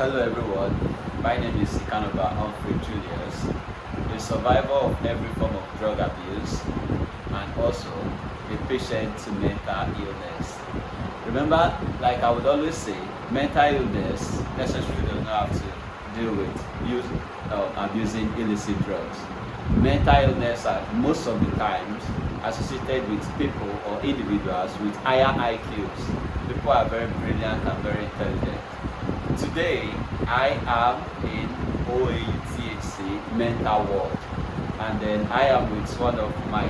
Hello everyone, my name is Julius, a survivor of every form of drug abuse and also a patient to mental illness. Remember, like I would always say, mental illness necessarily does not have to deal with abusing illicit drugs. Mental illness are most of the times associated with people or individuals with higher IQs. People are very brilliant and very intelligent. Today, I am in OAUTHC mental ward, and then I am with one of my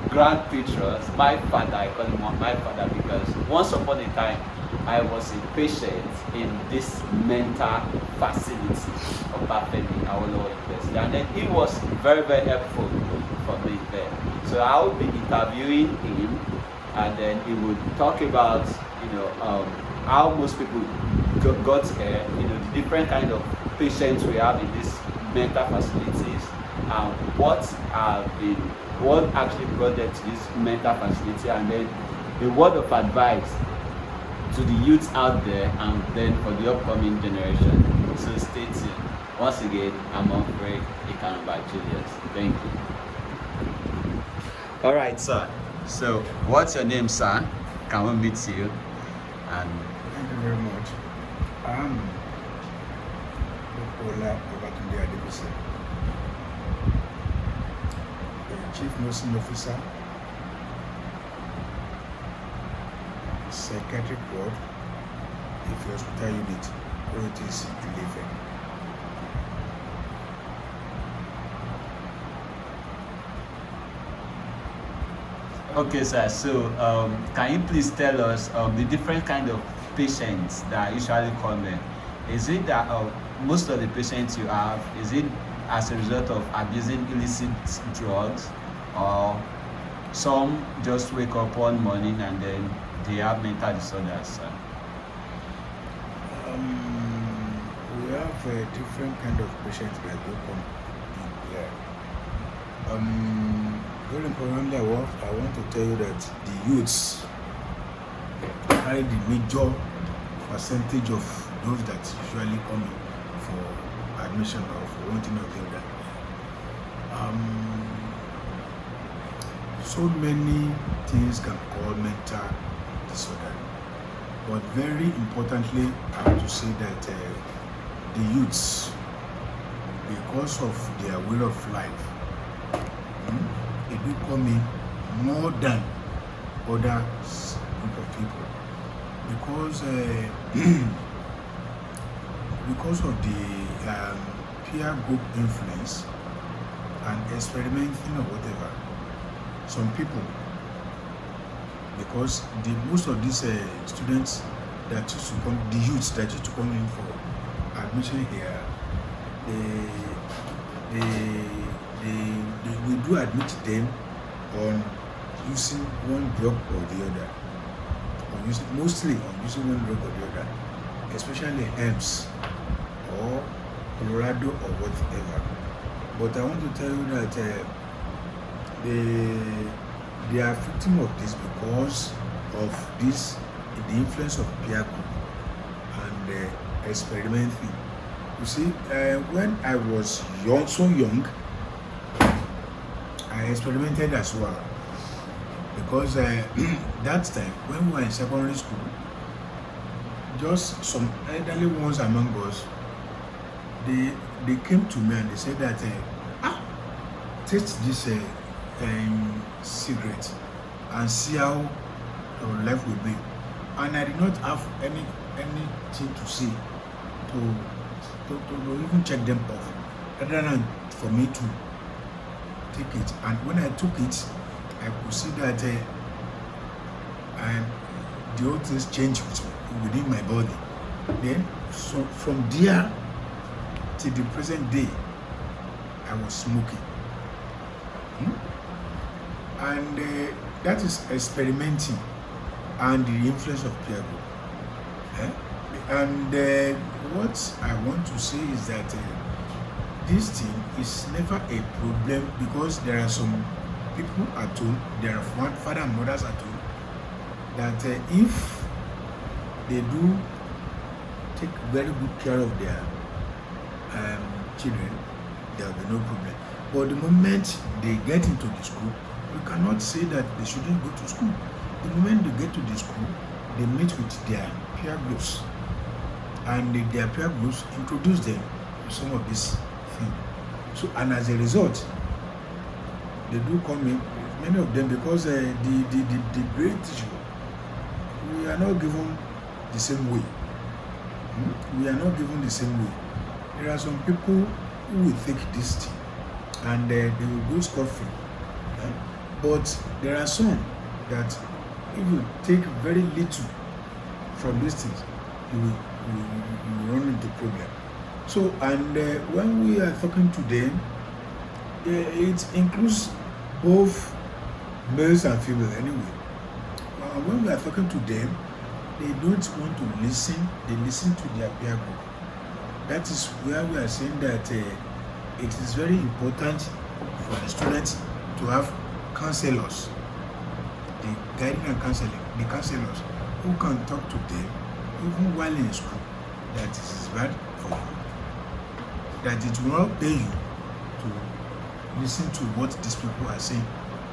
grand patrons, my father. I call him my father because once upon a time I was a patient in this mental facility of Obafemi Awolowo University, and then he was very helpful for me there. So I would be interviewing him, and then he would talk about how most people got here, the different kind of patients we have in these mental facilities, and what actually brought them to this mental facility, and then a word of advice to the youth out there and then for the upcoming generation. So stay tuned. Once again, I'm Humphrey Julius. Thank you. All right, sir. So, what's your name, sir? Can we meet you? And thank you very much. I'm Popoola Obafemi Awolowo University, the Chief Nursing Officer, Psychiatric Ward, Ife Hospital Unit, Priorities in Ife. okay, sir. So, can you please tell us the different kind of patients that usually come in? Is it that most of the patients you have, is it as a result of abusing illicit drugs, or some just wake up one morning and then they have mental disorders, sir? We have a different kind of patients that do come in here. Very importantly, I want to tell you that the youths carry the major percentage of those that usually come in for admission or for one thing or the other. So many things can cause mental disorder, but very importantly, I have to say that the youths, because of their way of life, they do come in more than other group of people, because of the peer group influence and experimenting or whatever. Some people, because most of these students that used to come, the youths that used to come in for admission here, we do admit them on using one drug or the other, mostly on using one drug or the other, especially herbs or Colorado or whatever. But I want to tell you that they are victim of this because of this, the influence of peer group and experimenting. You see, when I was so young, I experimented as well, because that time when we were in secondary school, just some elderly ones among us, they came to me and they said that taste this cigarette and see how your life will be. And I did not have anything to say to even check them off, rather than for me to take it. And when I took it, I could see that the whole things changed within my body. Then, so from there till the present day, I was smoking. And that is experimenting and the influence of peer group. And what I want to say is that this thing is never a problem, because there are some people at home, there are father and mothers at home, that if they do take very good care of their children, there will be no problem. But the moment they get into the school, we cannot say that they shouldn't go to school. The moment they get to the school, they meet with their peer groups, and their peer groups introduce them to some of these things. So, and as a result, they do come in, many of them, because the great issue, we are not given the same way. We are not given the same way. There are some people who will take this thing and they will go scot-free. But there are some that if you take very little from these things, you will run into problem. So, and when we are talking to them, it includes both males and females anyway. When we are talking to them, they don't want to listen, they listen to their peer group. That is where we are saying that it is very important for the students to have counselors, the guiding and counseling, the counselors who can talk to them even while in school, that it is bad for you, that it will not pay you to listen to what these people are saying,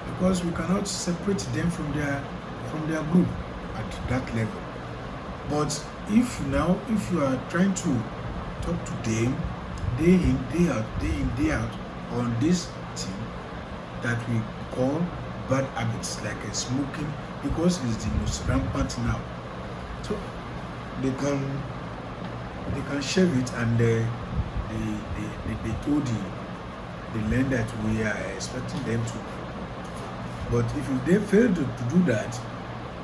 because we cannot separate them from their group at that level. But if you are trying to talk to them day in, day out on this thing that we call bad habits, like smoking, because it's the most rampant now. So they can shave it, and they told the land that we are expecting them to. But if they fail to do that,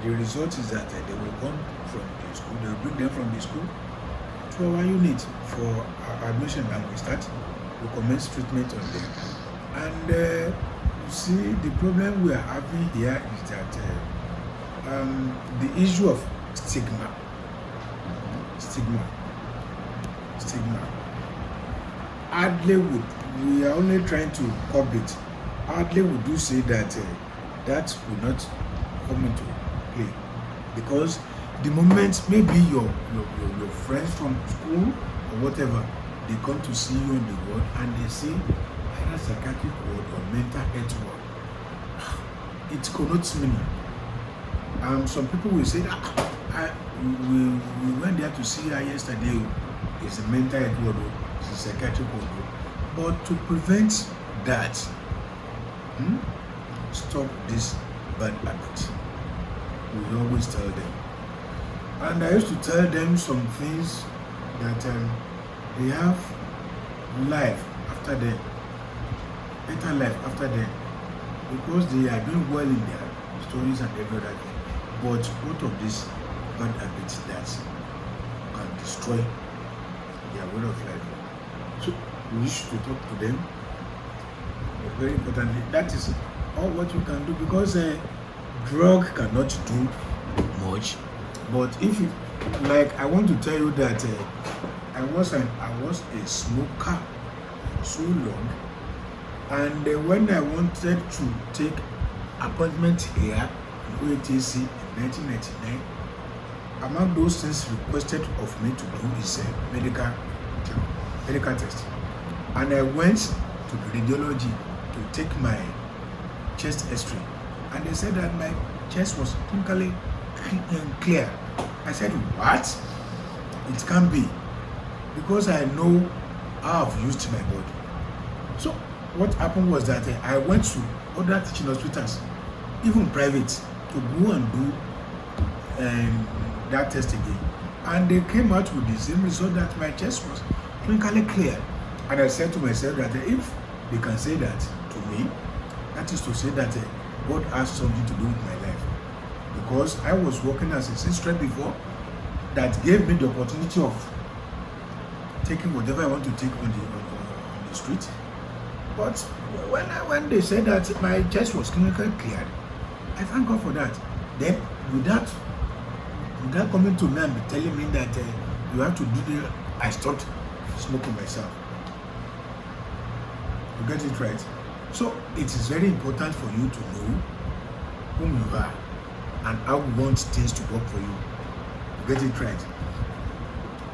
the result is that they will come from the school, they will bring them from the school to our unit for admission, and we start to commence treatment on them. And you see, the problem we are having here is that the issue of stigma. Hardly we are only trying to curb it. Hardly would do say that that will not come into play, because the moment maybe your friends from school or whatever, they come to see you in the ward and they see either psychiatric ward or mental health ward, it connotes meaning. Some people will say that we went there to see her yesterday. It's a mental health ward, it's a psychiatric ward. But to prevent that, stop this bad habit. We always tell them. And I used to tell them some things that they have life after them, better life after them, because they are doing well in their stories and everything. But what of these bad habits that can destroy their way of life? So we used to talk to them. Very importantly, that is all what you can do, because drug cannot do much. But if you like, I want to tell you that I was a smoker for so long, and when I wanted to take appointment here in OATC in 1999, among those things requested of me to do is a medical test, and I went to the radiology to take my chest X-ray, and they said that my chest was clinically clear. I said, what? It can't be, because I know how I've used my body. So what happened was that I went to other teaching hospitals, even private, to go and do that test again, and they came out with the same result, that my chest was clinically clear. And I said to myself that if they can say that to me, that is to say that God has something to do with my life, because I was working as a sister before, that gave me the opportunity of taking whatever I want to take on the street. But when they said that my chest was clinically cleared, I thank God for that. Then without coming to me and be telling me that you have to do the, I stopped smoking myself. You get it right? So it is very important for you to know whom you are and how you want things to work for you. You get it right?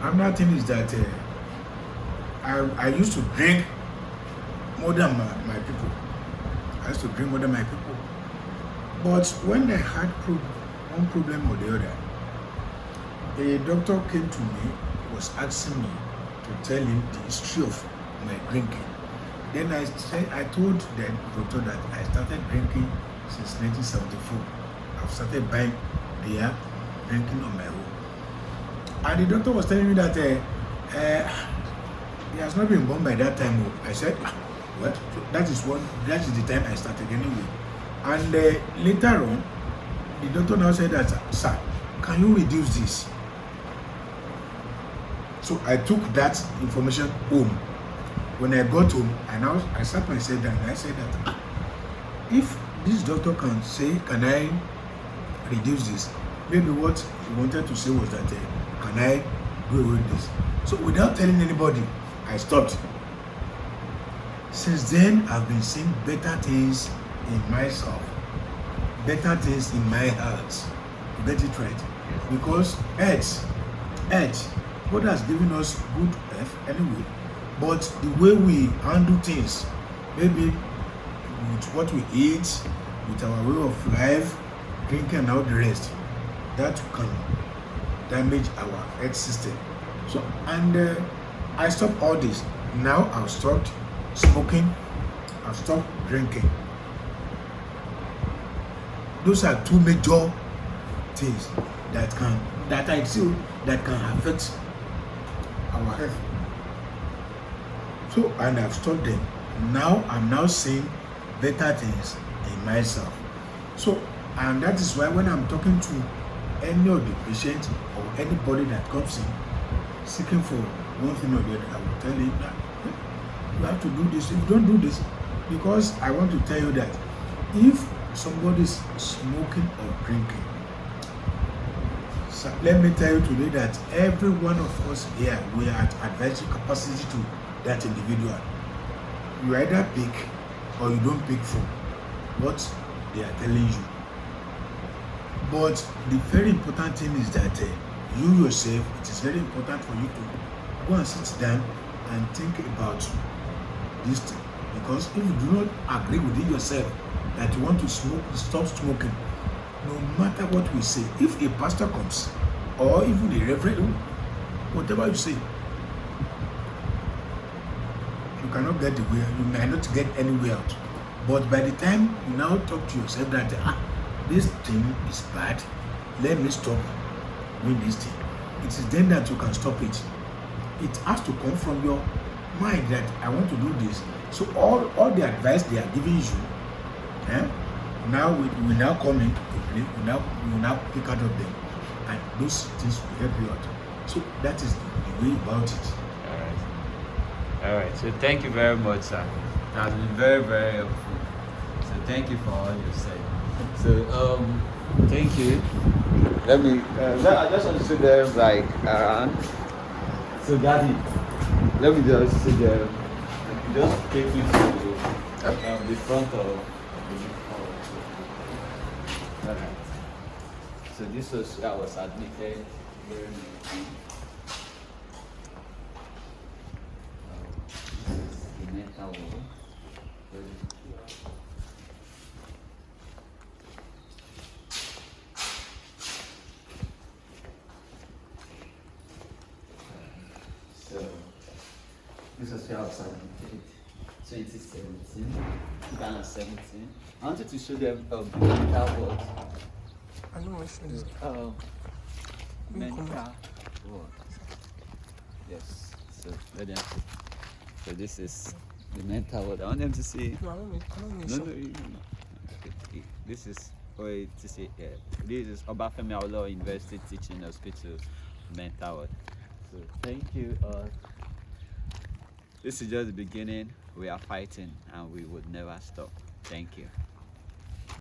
Another thing is that I used to drink more than my people. I used to drink more than my people. But when I had one problem or the other, a doctor came to me, was asking me to tell him the history of my drinking. Then I told the doctor that I started drinking since 1974. I've started buying beer, drinking on my own. And the doctor was telling me that he has not been born by that time. I said, what? So that is the time I started anyway. And later on, the doctor now said that, sir, can you reduce this? So I took that information home. When I got home, I sat myself down and I said that if this doctor can say, can I reduce this? Maybe what he wanted to say was that, can I do away with this? So without telling anybody, I stopped. Since then, I've been seeing better things in myself, better things in my heart. You get it right? Because earth, God has given us good earth anyway, but the way we handle things, maybe with what we eat, with our way of life, drinking and all the rest, that can damage our earth system. So, and I stopped all this. Now I've stopped smoking, I've stopped drinking. Those are two major things that I feel that can affect our health. So, and I've stopped them. Now I'm now seeing better things in myself. So, and that is why when I'm talking to any of the patients or anybody that comes in seeking for one thing or the other, I will tell him that you have to do this. If you don't do this, because I want to tell you that if somebody is smoking or drinking, so let me tell you today that every one of us here, we are at advisory capacity to that individual. You either pick or you don't pick from what they are telling you. But the very important thing is that you yourself, it is very important for you to go and sit down and think about this thing. Because if you do not agree within yourself that you want to stop smoking, no matter what we say, if a pastor comes or even a reverend, whatever you say, you cannot get the way, you may not get anywhere out. But by the time you now talk to yourself that this thing is bad, let me stop doing this thing, it is then that you can stop it. It has to come from your mind that I want to do this. So all the advice they are giving you, now we now come into play, we will now pick out of them, and those things will help you out. So that is the way about it. All right. So thank you very much, sir. That's been very, very helpful. So thank you for all you said. So thank you. Let me. I just want to sit there like around. So Daddy, let me just sit there. Just take me to the front of the hall. All right. So this was where I was admitted during the mental ward. So this was where I was admitted 2017. I wanted to show them mental ward. I know my friend is Mental ward. Yes. So let them see. So this is the mental ward. I want them to see. No, I don't need No. Okay. This is to see. This is Obafemi Awolowo University Teaching Hospital mental ward. So thank you. This is just the beginning. We are fighting and we would never stop. Thank you.